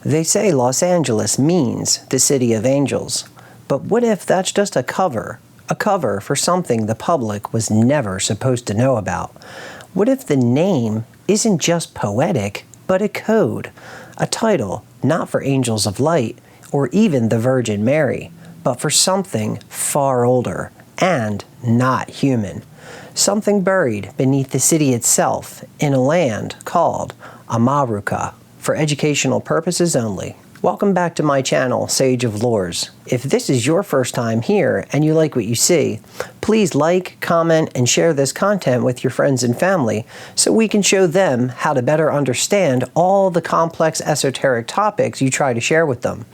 They say Los Angeles means the city of angels. But what if that's just a cover for something the public was never supposed to know about? What if the name isn't just poetic, but a code, a title not for angels of light or even the Virgin Mary, but for something far older and not human, something buried beneath the city itself in a land called Amaruca, for educational purposes only. Welcome back to my channel, Sage of Lores. If this is your first time here and you like what you see, please like, comment, and share this content with your friends and family so we can show them how to better understand all the complex esoteric topics you try to share with them.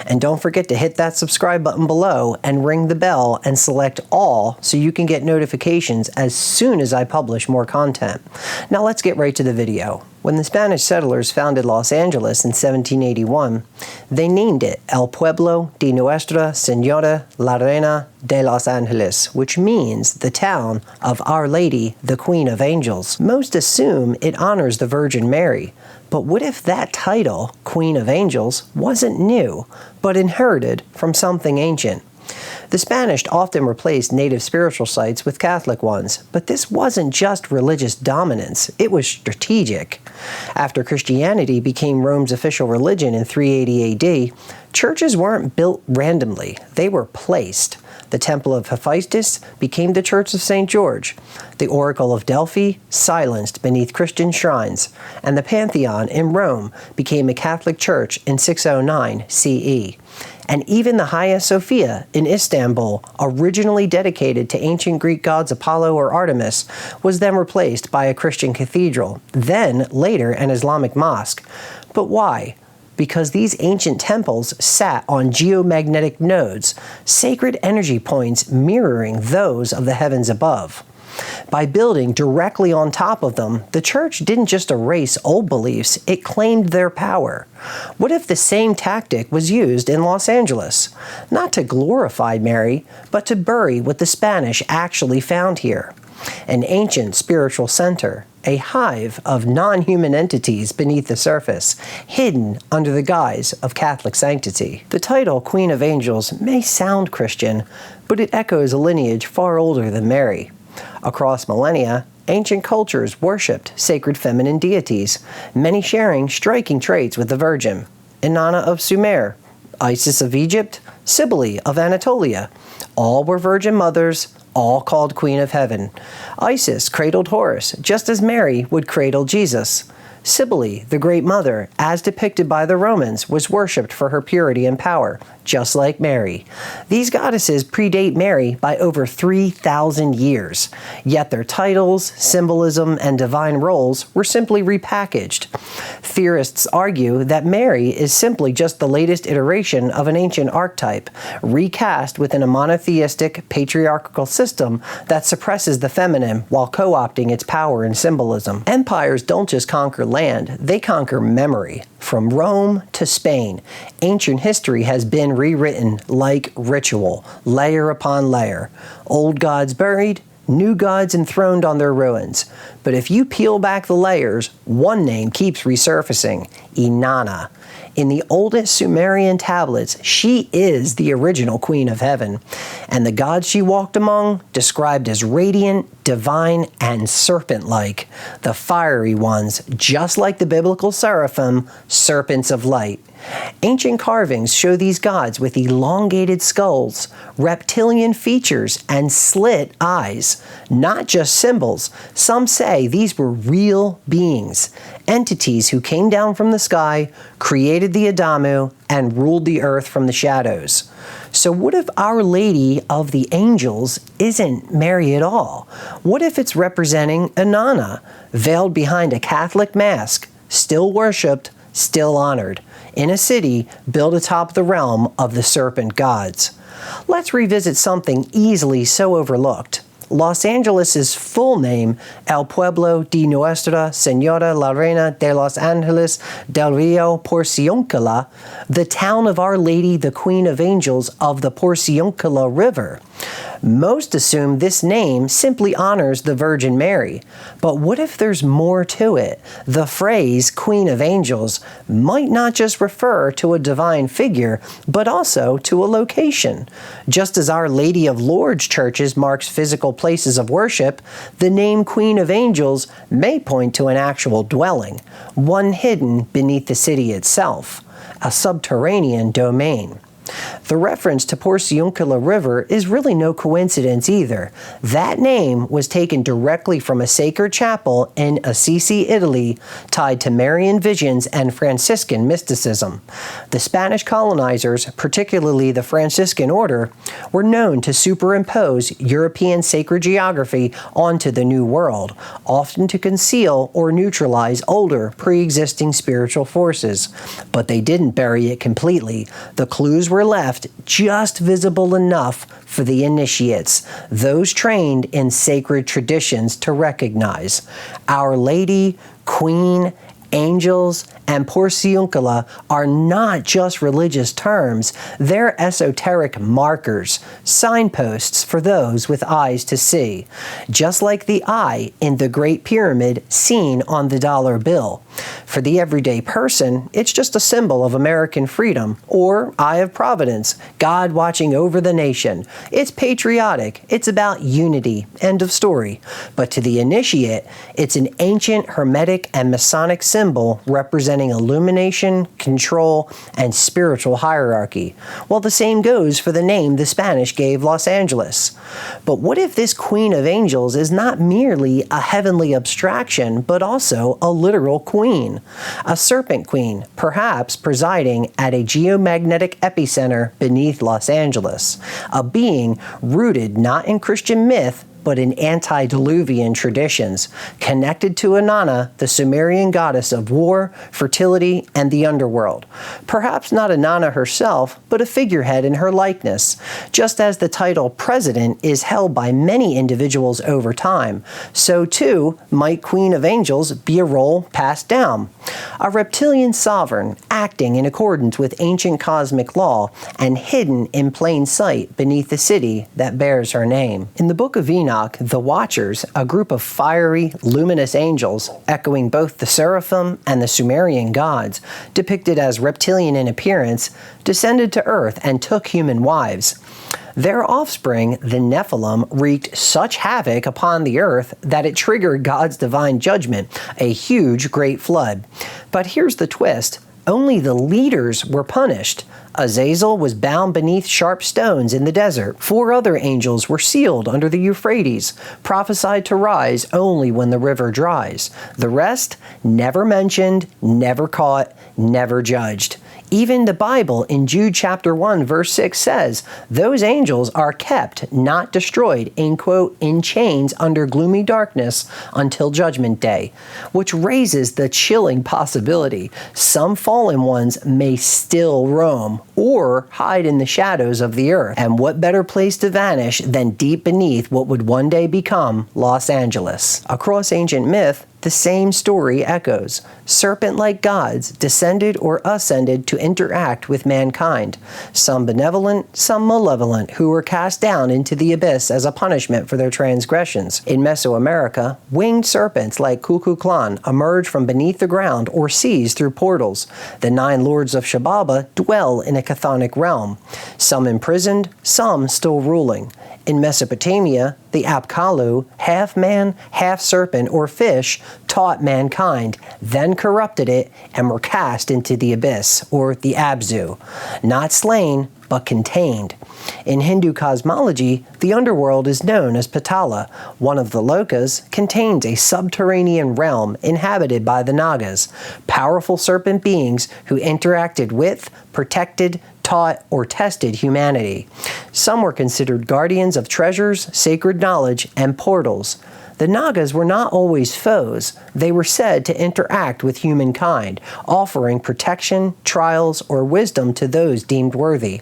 And don't forget to hit that subscribe button below and ring the bell and select all so you can get notifications as soon as I publish more content. Now let's get right to the video. When the Spanish settlers founded Los Angeles in 1781, they named it El Pueblo de Nuestra Señora la Reina de los Angeles, which means the town of Our Lady, the Queen of Angels. Most assume it honors the Virgin Mary, but what if that title, Queen of Angels, wasn't new, but inherited from something ancient? The Spanish often replaced native spiritual sites with Catholic ones, but this wasn't just religious dominance, it was strategic. After Christianity became Rome's official religion in 380 AD, churches weren't built randomly, they were placed. The Temple of Hephaestus became the Church of St. George, the Oracle of Delphi silenced beneath Christian shrines, and the Pantheon in Rome became a Catholic church in 609 CE. And even the Hagia Sophia in Istanbul, originally dedicated to ancient Greek gods Apollo or Artemis, was then replaced by a Christian cathedral, then later an Islamic mosque. But why? Because these ancient temples sat on geomagnetic nodes, sacred energy points mirroring those of the heavens above. By building directly on top of them, the church didn't just erase old beliefs, it claimed their power. What if the same tactic was used in Los Angeles? Not to glorify Mary, but to bury what the Spanish actually found here. An ancient spiritual center, a hive of non-human entities beneath the surface, hidden under the guise of Catholic sanctity. The title Queen of Angels may sound Christian, but it echoes a lineage far older than Mary. Across millennia, ancient cultures worshipped sacred feminine deities, many sharing striking traits with the Virgin. Inanna of Sumer, Isis of Egypt, Cybele of Anatolia. All were virgin mothers, all called Queen of Heaven. Isis cradled Horus, just as Mary would cradle Jesus. Cybele, the Great Mother, as depicted by the Romans, was worshipped for her purity and power, just like Mary. These goddesses predate Mary by over 3,000 years, yet their titles, symbolism, and divine roles were simply repackaged. Theorists argue that Mary is simply just the latest iteration of an ancient archetype, recast within a monotheistic, patriarchal system that suppresses the feminine while co-opting its power and symbolism. Empires don't just conquer land, they conquer memory. From Rome to Spain, ancient history has been rewritten like ritual, layer upon layer. Old gods buried, new gods enthroned on their ruins. But if you peel back the layers, one name keeps resurfacing: Inanna. In the oldest Sumerian tablets, she is the original Queen of Heaven, and the gods she walked among, described as radiant, divine, and serpent-like, the fiery ones, just like the biblical seraphim, serpents of light. Ancient carvings show these gods with elongated skulls, reptilian features, and slit eyes. Not just symbols. Some say these were real beings, entities who came down from the sky, created the Adamu, and ruled the earth from the shadows. So what if Our Lady of the Angels isn't Mary at all? What if it's representing Inanna, veiled behind a Catholic mask, still worshipped, still honored, in a city built atop the realm of the serpent gods? Let's revisit something easily so overlooked. Los Angeles' full name, El Pueblo de Nuestra Señora la Reina de los Angeles del Rio Porciúncula, the town of Our Lady, the Queen of Angels of the Porciúncula River. Most assume this name simply honors the Virgin Mary. But what if there's more to it? The phrase Queen of Angels might not just refer to a divine figure, but also to a location. Just as Our Lady of Lourdes churches marks physical places of worship, the name Queen of Angels may point to an actual dwelling, one hidden beneath the city itself, a subterranean domain. The reference to Porciuncula River is really no coincidence either. That name was taken directly from a sacred chapel in Assisi, Italy, tied to Marian visions and Franciscan mysticism. The Spanish colonizers, particularly the Franciscan order, were known to superimpose European sacred geography onto the New World, often to conceal or neutralize older, pre-existing spiritual forces. But they didn't bury it completely. The clues were left just visible enough for the initiates, those trained in sacred traditions, to recognize. Our Lady, Queen, Angels, and Porciuncula are not just religious terms, they're esoteric markers, signposts for those with eyes to see. Just like the eye in the Great Pyramid seen on the dollar bill. For the everyday person, it's just a symbol of American freedom, or Eye of Providence, God watching over the nation. It's patriotic, it's about unity, end of story. But to the initiate, it's an ancient Hermetic and Masonic symbol representing illumination, control, and spiritual hierarchy. Well, the same goes for the name the Spanish gave Los Angeles. But what if this Queen of Angels is not merely a heavenly abstraction, but also a literal queen? A serpent queen, perhaps presiding at a geomagnetic epicenter beneath Los Angeles. A being rooted not in Christian myth, but in antediluvian traditions, connected to Inanna, the Sumerian goddess of war, fertility, and the underworld. Perhaps not Inanna herself, but a figurehead in her likeness. Just as the title president is held by many individuals over time, so too might Queen of Angels be a role passed down. A reptilian sovereign acting in accordance with ancient cosmic law and hidden in plain sight beneath the city that bears her name. In the Book of Enoch, the Watchers, a group of fiery, luminous angels, echoing both the seraphim and the Sumerian gods, depicted as reptilian in appearance, descended to earth and took human wives. Their offspring, the Nephilim, wreaked such havoc upon the earth that it triggered God's divine judgment, a huge great flood. But here's the twist. Only the leaders were punished. Azazel was bound beneath sharp stones in the desert. 4 other angels were sealed under the Euphrates, prophesied to rise only when the river dries. The rest, never mentioned, never caught, never judged. Even the Bible in Jude chapter 1 verse 6 says, those angels are kept, not destroyed, in quote, in chains under gloomy darkness until judgment day, which raises the chilling possibility some fallen ones may still roam or hide in the shadows of the earth. And what better place to vanish than deep beneath what would one day become Los Angeles? Across ancient myth, the same story echoes. Serpent-like gods descended or ascended to interact with mankind, some benevolent, some malevolent, who were cast down into the abyss as a punishment for their transgressions. In Mesoamerica, winged serpents like Kukulkan emerge from beneath the ground or seize through portals. The 9 lords of Shababa dwell in a chthonic realm, some imprisoned, some still ruling. In Mesopotamia, the Apkallu, half man, half serpent or fish, taught mankind, then corrupted it, and were cast into the abyss, or the Abzu. Not slain, but contained. In Hindu cosmology, the underworld is known as Patala. One of the lokas contains a subterranean realm inhabited by the Nagas, powerful serpent beings who interacted with, protected, taught, or tested humanity. Some were considered guardians of treasures, sacred knowledge, and portals. The Nagas were not always foes. They were said to interact with humankind, offering protection, trials, or wisdom to those deemed worthy.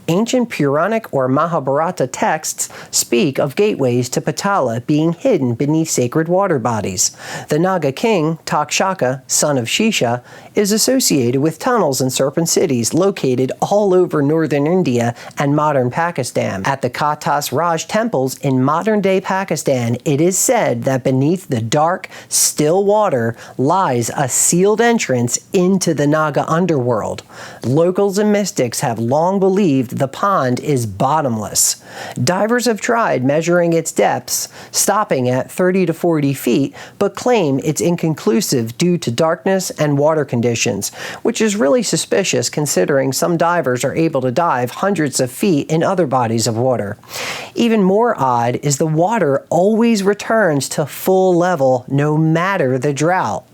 Ancient Puranic or Mahabharata texts speak of gateways to Patala being hidden beneath sacred water bodies. The Naga king, Takshaka, son of Shisha, is associated with tunnels and serpent cities located all over northern India and modern Pakistan. At the Katas Raj temples in modern-day Pakistan, it is said that beneath the dark, still water lies a sealed entrance into the Naga underworld. Locals and mystics have long believed the pond is bottomless. Divers have tried measuring its depths, stopping at 30 to 40 feet, but claim it's inconclusive due to darkness and water conditions, which is really suspicious considering some divers are able to dive hundreds of feet in other bodies of water. Even more odd is the water always returns to full level no matter the drought.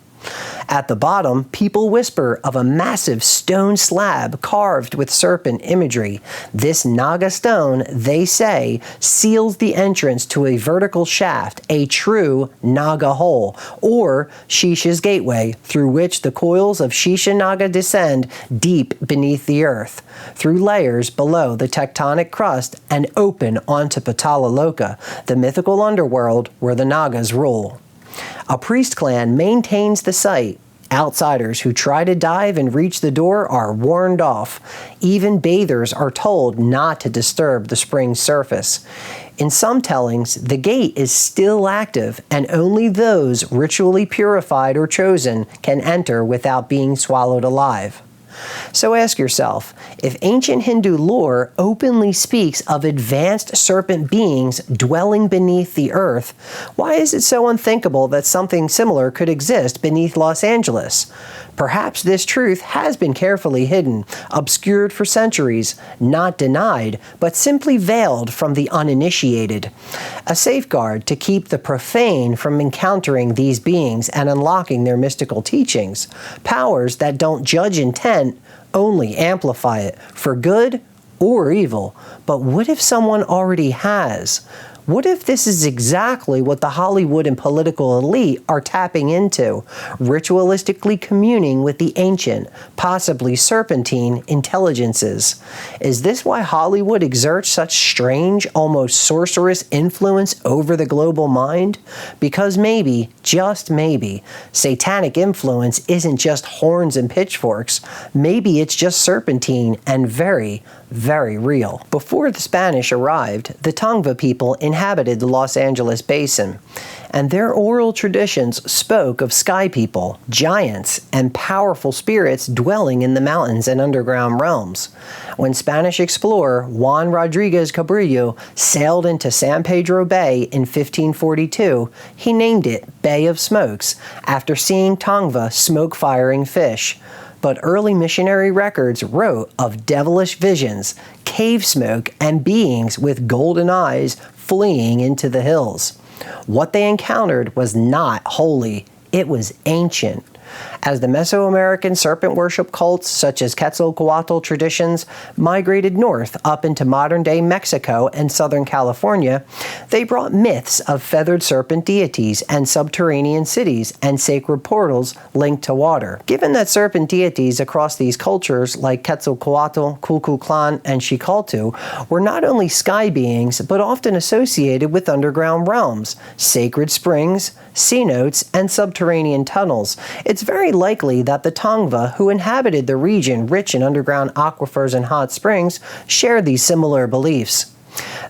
At the bottom, people whisper of a massive stone slab carved with serpent imagery. This Naga stone, they say, seals the entrance to a vertical shaft, a true Naga hole, or Shisha's gateway, through which the coils of Shisha Naga descend deep beneath the earth, through layers below the tectonic crust and open onto Patala Loka, the mythical underworld where the Nagas rule. A priest clan maintains the site. Outsiders who try to dive and reach the door are warned off. Even bathers are told not to disturb the spring's surface. In some tellings, the gate is still active and only those ritually purified or chosen can enter without being swallowed alive. So ask yourself, if ancient Hindu lore openly speaks of advanced serpent beings dwelling beneath the earth, why is it so unthinkable that something similar could exist beneath Los Angeles? Perhaps this truth has been carefully hidden, obscured for centuries, not denied, but simply veiled from the uninitiated. A safeguard to keep the profane from encountering these beings and unlocking their mystical teachings. Powers that don't judge intent, only amplify it, for good or evil. But what if someone already has? What if this is exactly what the Hollywood and political elite are tapping into, ritualistically communing with the ancient, possibly serpentine intelligences? Is this why Hollywood exerts such strange, almost sorcerous influence over the global mind? Because maybe, just maybe, satanic influence isn't just horns and pitchforks. Maybe it's just serpentine and very, very real. Before the Spanish arrived, the Tongva people inhabited the Los Angeles basin, and their oral traditions spoke of sky people, giants, and powerful spirits dwelling in the mountains and underground realms. When Spanish explorer Juan Rodriguez Cabrillo sailed into San Pedro Bay in 1542, he named it Bay of Smokes after seeing Tongva smoke-firing fish. But early missionary records wrote of devilish visions, cave smoke, and beings with golden eyes fleeing into the hills. What they encountered was not holy, it was ancient. As the Mesoamerican serpent worship cults, such as Quetzalcoatl traditions, migrated north up into modern-day Mexico and Southern California, they brought myths of feathered serpent deities and subterranean cities and sacred portals linked to water. Given that serpent deities across these cultures, like Quetzalcoatl, Kukulkan, and Xikaltu, were not only sky beings, but often associated with underground realms, sacred springs, cenotes, and subterranean tunnels, it's very likely that the Tongva, who inhabited the region rich in underground aquifers and hot springs, shared these similar beliefs.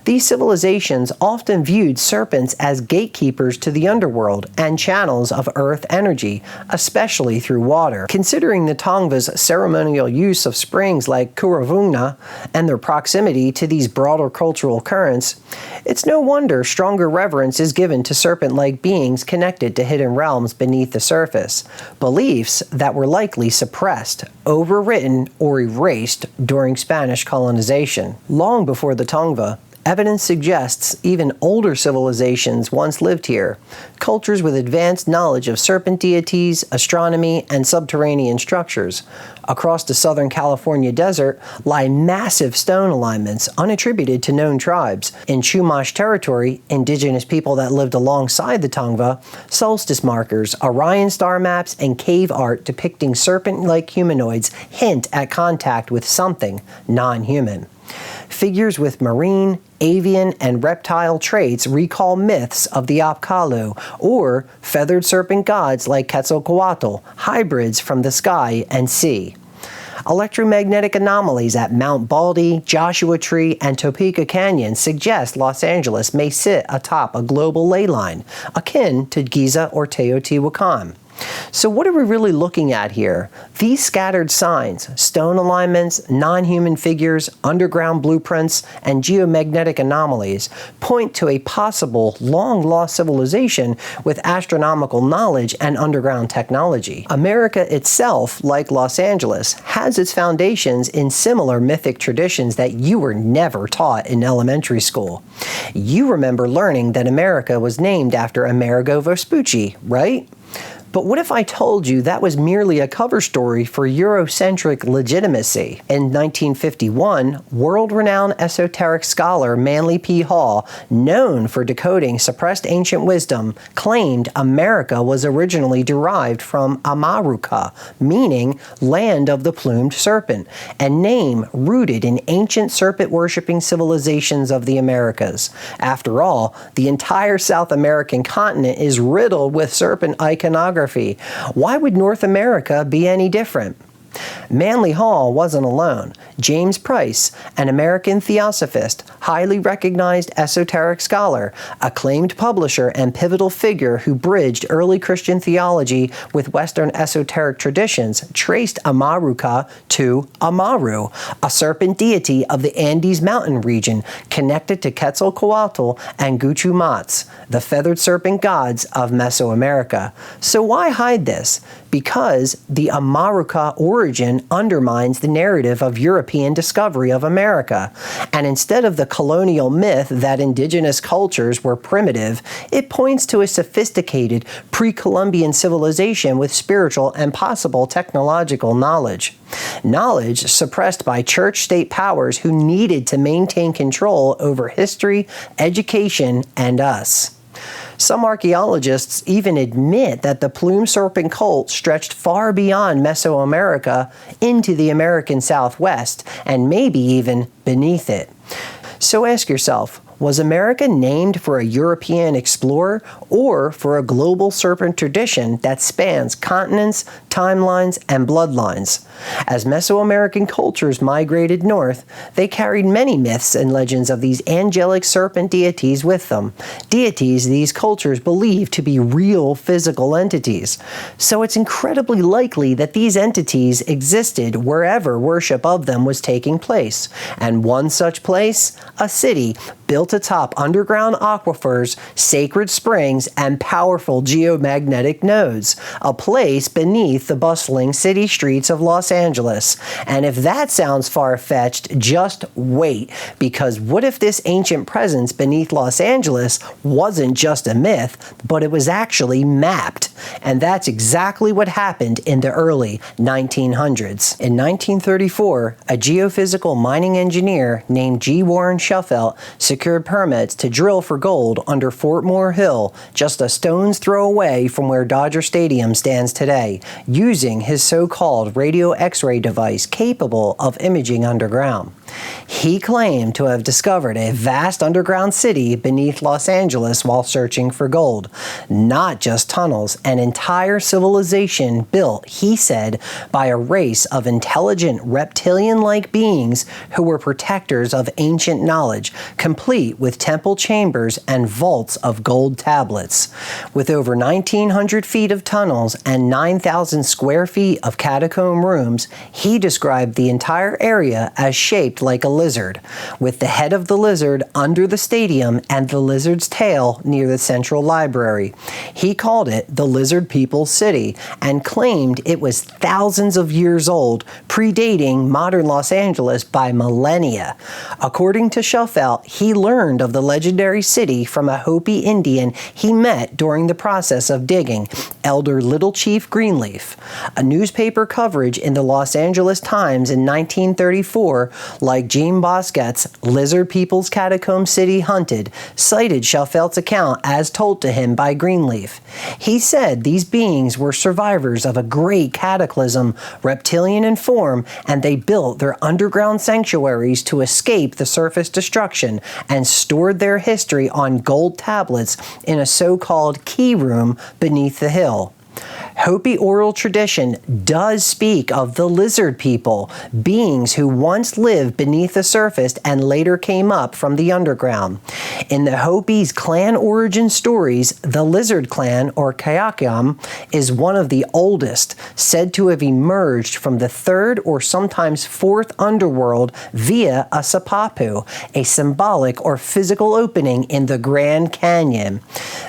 These civilizations often viewed serpents as gatekeepers to the underworld and channels of earth energy, especially through water. Considering the Tongva's ceremonial use of springs like Kuravungna and their proximity to these broader cultural currents, it's no wonder stronger reverence is given to serpent-like beings connected to hidden realms beneath the surface, beliefs that were likely suppressed, overwritten, or erased during Spanish colonization. Long before the Tongva, Evidence suggests even older civilizations once lived here, cultures with advanced knowledge of serpent deities, astronomy, and subterranean structures. Across the southern California desert lie massive stone alignments unattributed to known tribes. In Chumash territory, indigenous people that lived alongside the Tongva, solstice markers, Orion star maps, and cave art depicting serpent-like humanoids hint at contact with something non-human. Figures with marine, avian, and reptile traits recall myths of the Apkallu, or feathered serpent gods like Quetzalcoatl, hybrids from the sky and sea. Electromagnetic anomalies at Mount Baldy, Joshua Tree, and Topeka Canyon suggest Los Angeles may sit atop a global ley line, akin to Giza or Teotihuacan. So what are we really looking at here? These scattered signs, stone alignments, non-human figures, underground blueprints, and geomagnetic anomalies point to a possible long-lost civilization with astronomical knowledge and underground technology. America itself, like Los Angeles, has its foundations in similar mythic traditions that you were never taught in elementary school. You remember learning that America was named after Amerigo Vespucci, right? But what if I told you that was merely a cover story for Eurocentric legitimacy? In 1951, world-renowned esoteric scholar Manly P. Hall, known for decoding suppressed ancient wisdom, claimed America was originally derived from Amaruca, meaning land of the plumed serpent, a name rooted in ancient serpent-worshipping civilizations of the Americas. After all, the entire South American continent is riddled with serpent iconography. Why would North America be any different? Manly Hall wasn't alone. James Price, an American theosophist, highly recognized esoteric scholar, acclaimed publisher, and pivotal figure who bridged early Christian theology with Western esoteric traditions, traced Amaruca to Amaru, a serpent deity of the Andes mountain region connected to Quetzalcoatl and Guchumats, the feathered serpent gods of Mesoamerica. So why hide this? Because the Amaruca origin undermines the narrative of European discovery of America. And instead of the colonial myth that indigenous cultures were primitive, it points to a sophisticated pre-Columbian civilization with spiritual and possible technological knowledge. Knowledge suppressed by church-state powers who needed to maintain control over history, education, and us. Some archaeologists even admit that the Plumed Serpent cult stretched far beyond Mesoamerica into the American Southwest, and maybe even beneath it. So ask yourself, was America named for a European explorer or for a global serpent tradition that spans continents, timelines, and bloodlines? As Mesoamerican cultures migrated north, they carried many myths and legends of these angelic serpent deities with them, deities these cultures believed to be real physical entities. So it's incredibly likely that these entities existed wherever worship of them was taking place. And one such place, a city built atop underground aquifers, sacred springs, and powerful geomagnetic nodes, a place beneath the bustling city streets of Los Angeles. And if that sounds far-fetched, just wait, because what if this ancient presence beneath Los Angeles wasn't just a myth, but it was actually mapped? And that's exactly what happened in the early 1900s. In 1934, a geophysical mining engineer named G. Warren Shufelt secured permits to drill for gold under Fort Moore Hill, just a stone's throw away from where Dodger Stadium stands today, using his so-called radio X-ray device capable of imaging underground. He claimed to have discovered a vast underground city beneath Los Angeles while searching for gold. Not just tunnels, an entire civilization built, he said, by a race of intelligent reptilian-like beings who were protectors of ancient knowledge, complete with temple chambers and vaults of gold tablets. With over 1,900 feet of tunnels and 9,000 square feet of catacomb rooms, he described the entire area as shaped shaped like a lizard, with the head of the lizard under the stadium and the lizard's tail near the central library. He called it the Lizard People's City and claimed it was thousands of years old, predating modern Los Angeles by millennia. According to Shufelt, he learned of the legendary city from a Hopi Indian he met during the process of digging, Elder Little Chief Greenleaf. A newspaper coverage in the Los Angeles Times in 1934, like Jean Bosquet's Lizard People's Catacomb City Hunted, cited Shufelt's account as told to him by Greenleaf. He said these beings were survivors of a great cataclysm, reptilian in form, and they built their underground sanctuaries to escape the surface destruction and stored their history on gold tablets in a so-called key room beneath the hill. Hopi oral tradition does speak of the lizard people, beings who once lived beneath the surface and later came up from the underground. In the Hopi's clan origin stories, the lizard clan, or Kayakyam, is one of the oldest, said to have emerged from the third or sometimes fourth underworld via a sapapu, a symbolic or physical opening in the Grand Canyon.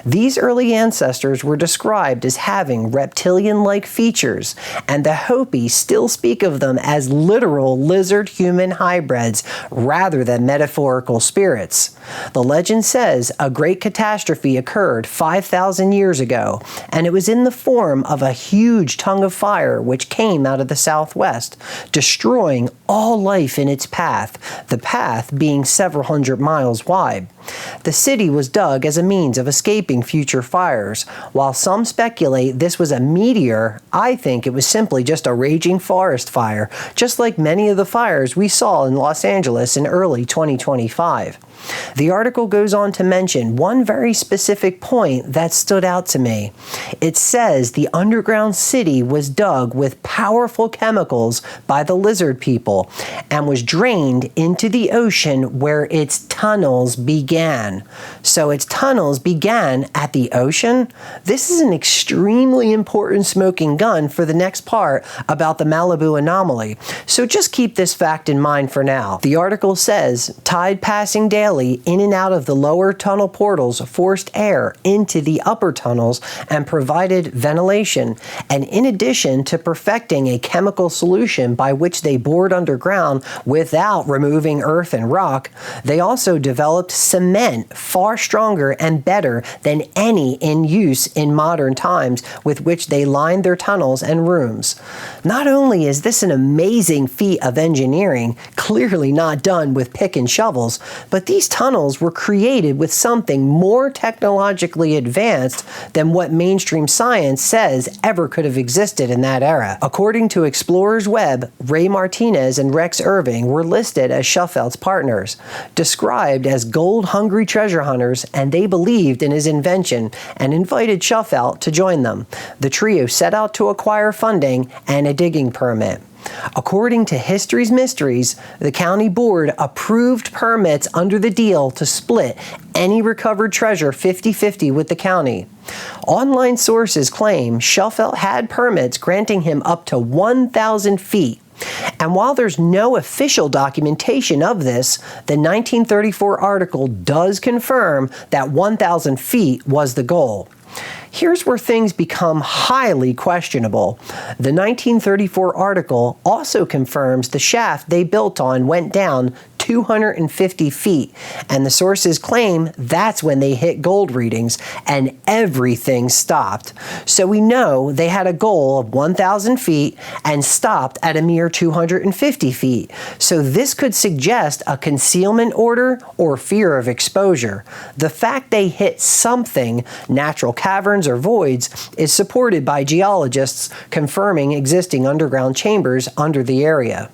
These early ancestors were described as having reptilian-like features, and the Hopi still speak of them as literal lizard-human hybrids rather than metaphorical spirits. The legend says a great catastrophe occurred 5,000 years ago, and it was in the form of a huge tongue of fire which came out of the southwest, destroying all life in its path, the path being several hundred miles wide. The city was dug as a means of escaping future fires. While some speculate this was a meteor, I think it was simply just a raging forest fire, just like many of the fires we saw in Los Angeles in early 2025. The article goes on to mention one very specific point that stood out to me. It says the underground city was dug with powerful chemicals by the lizard people and was drained into the ocean where its tunnels began. So its tunnels began at the ocean? This is an extremely important smoking gun for the next part about the Malibu Anomaly. So just keep this fact in mind for now. The article says tide passing daily in and out of the lower tunnel portals forced air into the upper tunnels and provided ventilation. And in addition to perfecting a chemical solution by which they bored underground without removing earth and rock, they also developed cement far stronger and better than any in use in modern times, with which they lined their tunnels and rooms. Not only is this an amazing feat of engineering, clearly not done with pick and shovels, but these tunnels were created with something more technologically advanced than what mainstream science says ever could have existed in that era. According to Explorer's Web, Ray Martinez and Rex Irving were listed as Shufelt's partners, described as gold-hungry treasure hunters, and they believed in his invention and invited Shufelt to join them. The trio set out to acquire funding and a digging permit. According to History's Mysteries, the county board approved permits under the deal to split any recovered treasure 50-50 with the county. Online sources claim Shufelt had permits granting him up to 1,000 feet. And while there's no official documentation of this, the 1934 article does confirm that 1,000 feet was the goal. Here's where things become highly questionable. The 1934 article also confirms the shaft they built on went down 250 feet, and the sources claim that's when they hit gold readings and everything stopped. So we know they had a goal of 1,000 feet and stopped at a mere 250 feet. So this could suggest a concealment order or fear of exposure. The fact they hit something, natural caverns or voids, is supported by geologists confirming existing underground chambers under the area.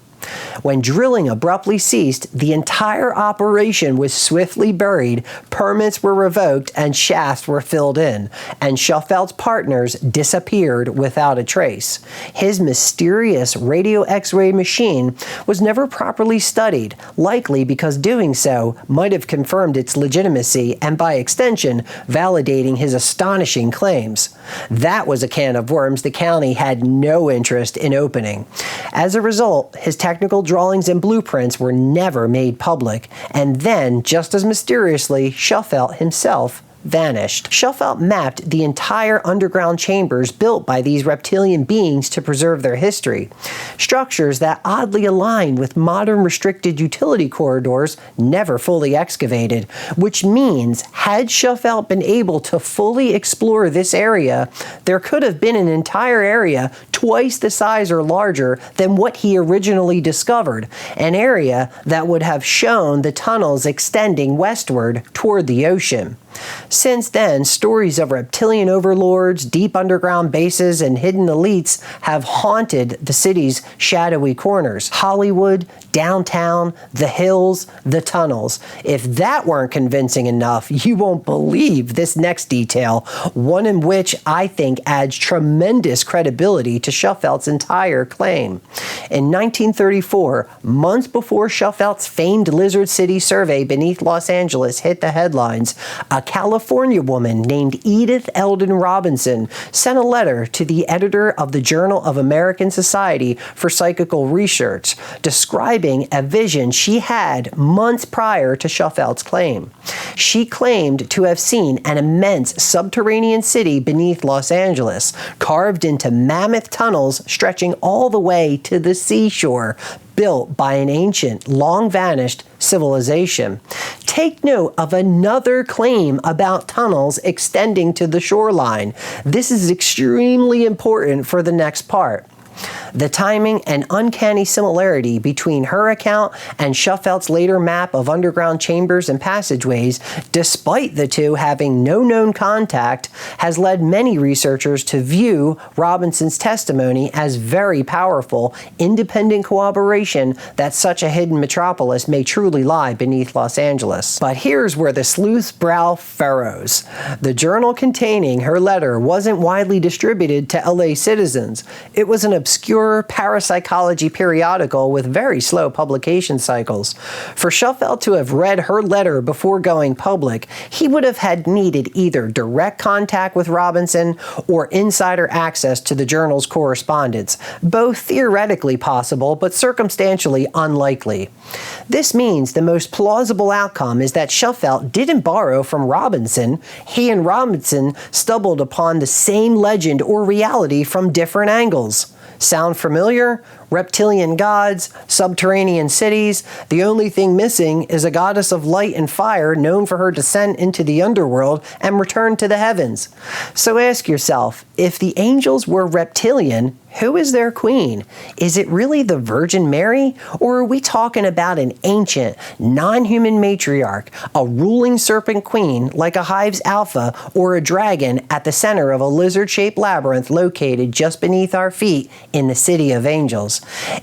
When drilling abruptly ceased, the entire operation was swiftly buried, permits were revoked, and shafts were filled in, and Shufelt's partners disappeared without a trace. His mysterious radio X-ray machine was never properly studied, likely because doing so might have confirmed its legitimacy and, by extension, validating his astonishing claims. That was a can of worms the county had no interest in opening. As a result, his technical drawings and blueprints were never made public, and then, just as mysteriously, Shufelt himself vanished. Shufelt mapped the entire underground chambers built by these reptilian beings to preserve their history. Structures that oddly align with modern restricted utility corridors never fully excavated, which means had Shufelt been able to fully explore this area, there could have been an entire area twice the size or larger than what he originally discovered, an area that would have shown the tunnels extending westward toward the ocean. Since then, stories of reptilian overlords, deep underground bases, and hidden elites have haunted the city's shadowy corners. Hollywood, downtown, the hills, the tunnels. If that weren't convincing enough, you won't believe this next detail, one in which I think adds tremendous credibility to Shufelt's entire claim. In 1934, months before Shufelt's famed Lizard City survey beneath Los Angeles hit the headlines, a California woman named Edith Eldon Robinson sent a letter to the editor of the Journal of American Society for Psychical Research, describing a vision she had months prior to Shufelt's claim. She claimed to have seen an immense subterranean city beneath Los Angeles, carved into mammoth tunnels stretching all the way to the seashore, built by an ancient, long-vanished civilization. Take note of another claim about tunnels extending to the shoreline. This is extremely important for the next part. The timing and uncanny similarity between her account and Shufelt's later map of underground chambers and passageways, despite the two having no known contact, has led many researchers to view Robinson's testimony as very powerful, independent corroboration that such a hidden metropolis may truly lie beneath Los Angeles. But here's where the sleuth's brow furrows. The journal containing her letter wasn't widely distributed to LA citizens. It was an obscure parapsychology periodical with very slow publication cycles. For Shufelt to have read her letter before going public, he would have had needed either direct contact with Robinson or insider access to the journal's correspondence, both theoretically possible but circumstantially unlikely. This means the most plausible outcome is that Shufelt didn't borrow from Robinson. He and Robinson stumbled upon the same legend or reality from different angles. Sound familiar? Reptilian gods, subterranean cities. The only thing missing is a goddess of light and fire known for her descent into the underworld and return to the heavens. So ask yourself, if the angels were reptilian, who is their queen? Is it really the Virgin Mary? Or are we talking about an ancient, non-human matriarch, a ruling serpent queen like a hive's alpha or a dragon at the center of a lizard-shaped labyrinth located just beneath our feet in the City of Angels?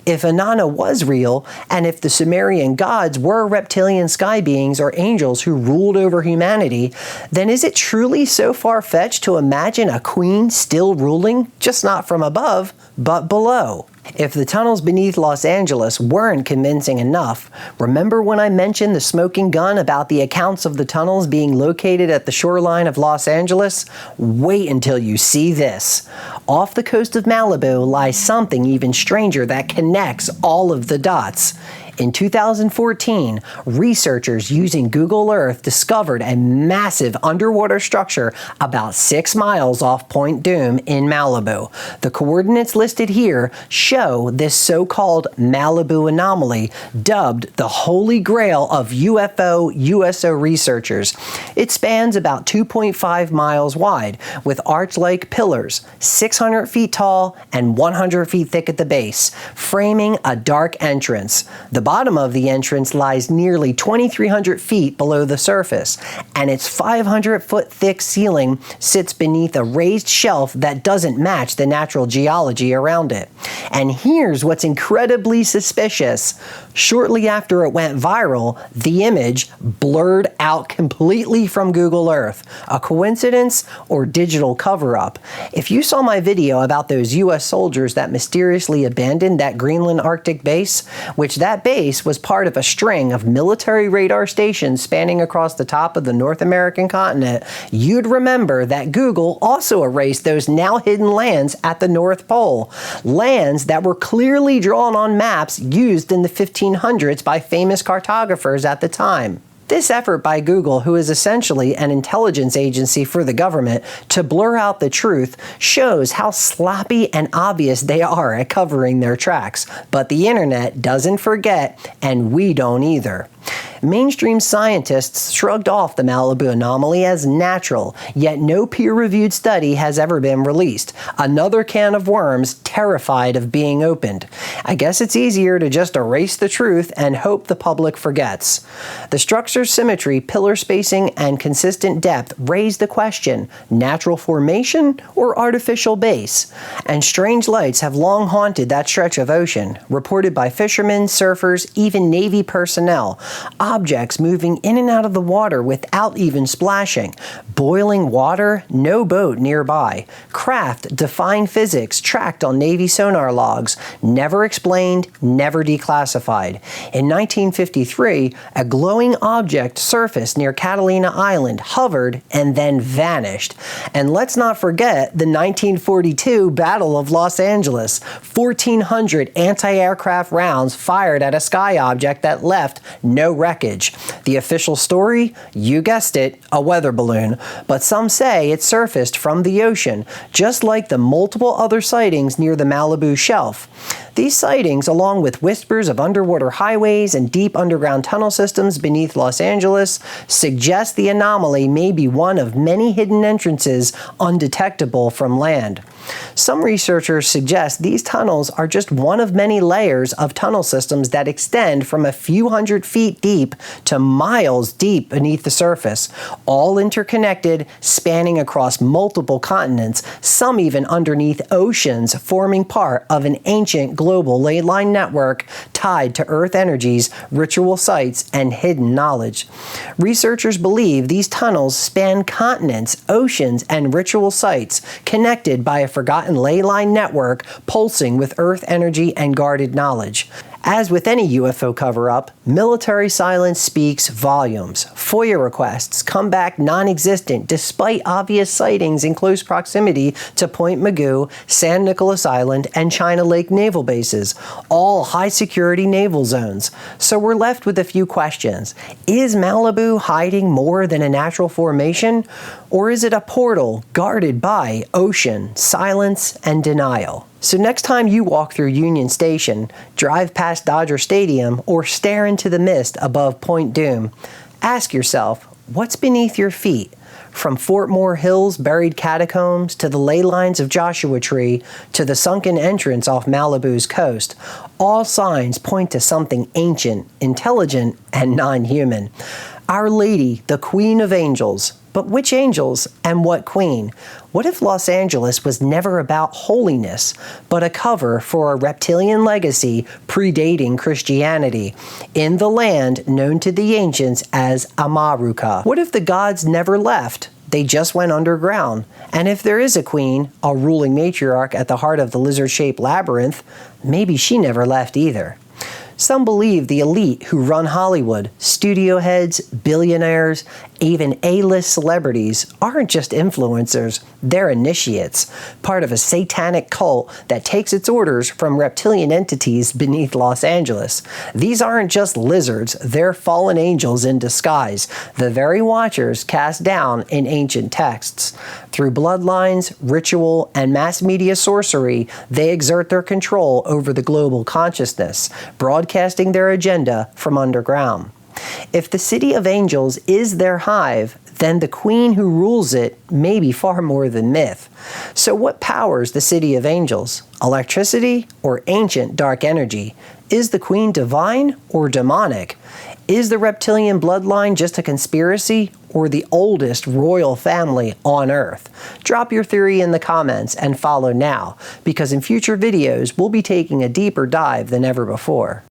If Inanna was real, and if the Sumerian gods were reptilian sky beings or angels who ruled over humanity, then is it truly so far-fetched to imagine a queen still ruling, just not from above, but below? If the tunnels beneath Los Angeles weren't convincing enough, remember when I mentioned the smoking gun about the accounts of the tunnels being located at the shoreline of Los Angeles? Wait until you see this. Off the coast of Malibu lies something even stranger that connects all of the dots. In 2014, researchers using Google Earth discovered a massive underwater structure about 6 miles off Point Dume in Malibu. The coordinates listed here show this so-called Malibu Anomaly, dubbed the Holy Grail of UFO/USO researchers. It spans about 2.5 miles wide, with arch-like pillars, 600 feet tall and 100 feet thick at the base, framing a dark entrance. The bottom of the entrance lies nearly 2,300 feet below the surface, and its 500-foot thick ceiling sits beneath a raised shelf that doesn't match the natural geology around it. And here's what's incredibly suspicious. Shortly after it went viral, the image blurred out completely from Google Earth. A coincidence or digital cover-up? If you saw my video about those US soldiers that mysteriously abandoned that Greenland Arctic base, which that base base was part of a string of military radar stations spanning across the top of the North American continent, you'd remember that Google also erased those now hidden lands at the North Pole, lands that were clearly drawn on maps used in the 1500s by famous cartographers at the time. This effort by Google, who is essentially an intelligence agency for the government, to blur out the truth shows how sloppy and obvious they are at covering their tracks. But the internet doesn't forget, and we don't either. Mainstream scientists shrugged off the Malibu Anomaly as natural, yet no peer-reviewed study has ever been released. Another can of worms terrified of being opened. I guess it's easier to just erase the truth and hope the public forgets. The structure's symmetry, pillar spacing, and consistent depth raise the question, natural formation or artificial base? And strange lights have long haunted that stretch of ocean, reported by fishermen, surfers, even Navy personnel. Objects moving in and out of the water without even splashing. Boiling water, no boat nearby. Craft defying physics tracked on Navy sonar logs. Never explained, never declassified. In 1953, a glowing object surfaced near Catalina Island, hovered, and then vanished. And let's not forget the 1942 Battle of Los Angeles. 1,400 anti-aircraft rounds fired at a sky object that left no wreckage. The official story? You guessed it, a weather balloon. But some say it surfaced from the ocean, just like the multiple other sightings near the Malibu shelf. These sightings, along with whispers of underwater highways and deep underground tunnel systems beneath Los Angeles, suggest the anomaly may be one of many hidden entrances undetectable from land. Some researchers suggest these tunnels are just one of many layers of tunnel systems that extend from a few hundred feet deep to miles deep beneath the surface, all interconnected, spanning across multiple continents, some even underneath oceans, forming part of an ancient global ley line network tied to Earth energies, ritual sites, and hidden knowledge. Researchers believe these tunnels span continents, oceans, and ritual sites, connected by a forgotten ley line network pulsing with Earth energy and guarded knowledge. As with any UFO cover-up, military silence speaks volumes. FOIA requests come back non-existent despite obvious sightings in close proximity to Point Mugu, San Nicolas Island, and China Lake naval bases, all high-security naval zones. So we're left with a few questions. Is Malibu hiding more than a natural formation? Or is it a portal guarded by ocean, silence, and denial? So next time you walk through Union Station, drive past Dodger Stadium, or stare into the mist above Point Doom, ask yourself, what's beneath your feet? From Fort Moore Hill's buried catacombs to the ley lines of Joshua Tree to the sunken entrance off Malibu's coast, all signs point to something ancient, intelligent, and non-human. Our Lady, the Queen of Angels. But which angels and what queen? What if Los Angeles was never about holiness, but a cover for a reptilian legacy predating Christianity, in the land known to the ancients as Amaruca? What if the gods never left? They just went underground. And if there is a queen, a ruling matriarch at the heart of the lizard-shaped labyrinth, maybe she never left either. Some believe the elite who run Hollywood, studio heads, billionaires, even A-list celebrities, aren't just influencers, they're initiates, part of a satanic cult that takes its orders from reptilian entities beneath Los Angeles. These aren't just lizards, they're fallen angels in disguise, the very watchers cast down in ancient texts. Through bloodlines, ritual, and mass media sorcery, they exert their control over the global consciousness, broadcasting their agenda from underground. If the City of Angels is their hive, then the queen who rules it may be far more than myth. So what powers the City of Angels? Electricity or ancient dark energy? Is the queen divine or demonic? Is the reptilian bloodline just a conspiracy or the oldest royal family on Earth? Drop your theory in the comments and follow now, because in future videos we'll be taking a deeper dive than ever before.